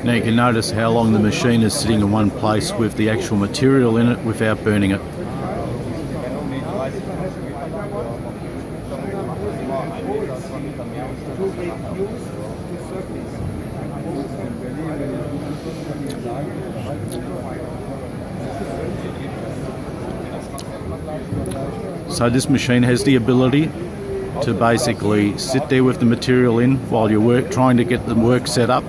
Now you can notice how long the machine is sitting in one place with the actual material in it without burning it. So this machine has the ability to basically sit there with the material in while you're trying to get the work set up,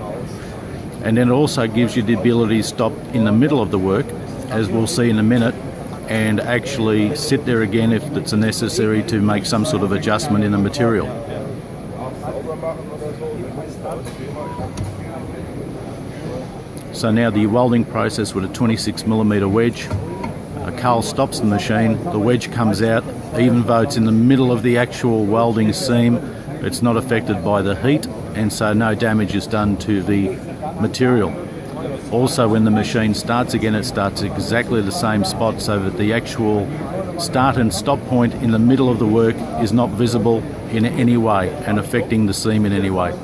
and then it also gives you the ability to stop in the middle of the work, as we'll see in a minute, and actually sit there again if it's necessary to make some sort of adjustment in the material. So now the welding process with a 26mm wedge. Carl stops the machine, the wedge comes out, even though it's in the middle of the actual welding seam, it's not affected by the heat, and so no damage is done to the material. Also, when the machine starts again, it starts exactly the same spot, so that the actual start and stop point in the middle of the work is not visible in any way and affecting the seam in any way.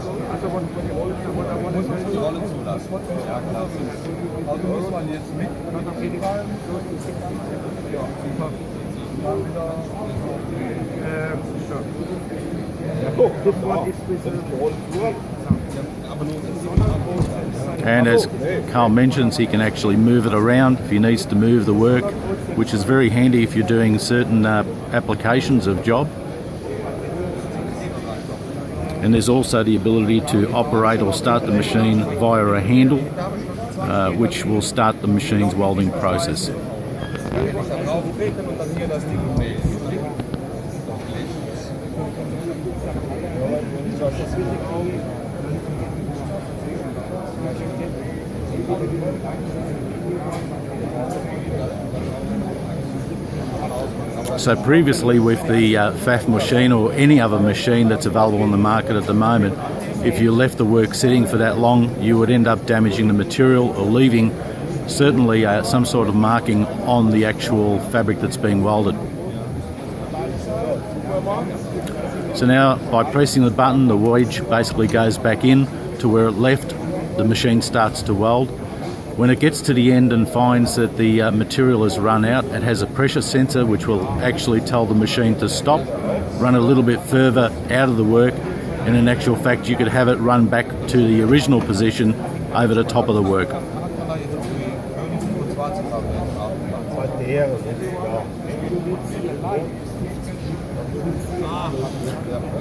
And as Carl mentions, he can actually move it around if he needs to move the work, which is very handy if you're doing certain applications of job. And there's also the ability to operate or start the machine via a handle, which will start the machine's welding process. So previously with the PFAFF machine or any other machine that's available on the market at the moment, if you left the work sitting for that long, you would end up damaging the material or leaving certainly some sort of marking on the actual fabric that's being welded. So now by pressing the button, the wedge basically goes back in to where it left. The machine starts to weld. When it gets to the end and finds that the material has run out, it has a pressure sensor which will actually tell the machine to stop, run a little bit further out of the work, and in actual fact you could have it run back to the original position over the top of the work.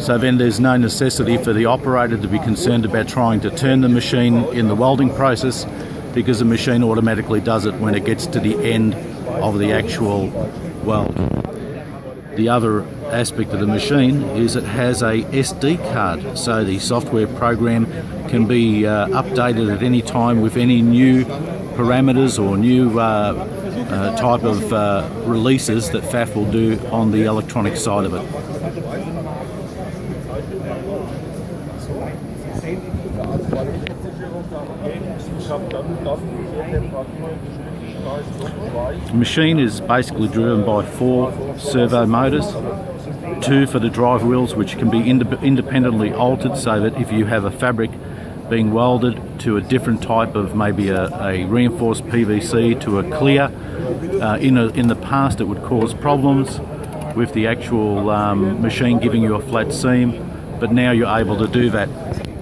So then there's no necessity for the operator to be concerned about trying to turn the machine in the welding process, because the machine automatically does it when it gets to the end of the actual weld. The other aspect of the machine is it has a SD card, so the software program can be updated at any time with any new parameters or new type of releases that PFAFF will do on the electronic side of it. The machine is basically driven by 4 servo motors, 2 for the drive wheels, which can be independently altered, so that if you have a fabric being welded to a different type of maybe a reinforced PVC to a clear, in the past it would cause problems with the actual machine giving you a flat seam, but now you're able to do that.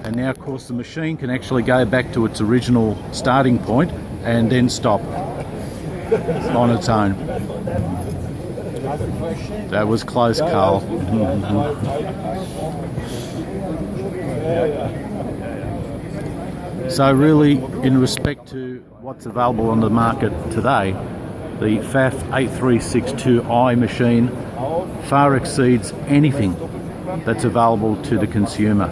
And now of course the machine can actually go back to its original starting point and then stop on its own. That was close, Carl. So really, in respect to what's available on the market today, the PFAFF 8362i machine far exceeds anything that's available to the consumer.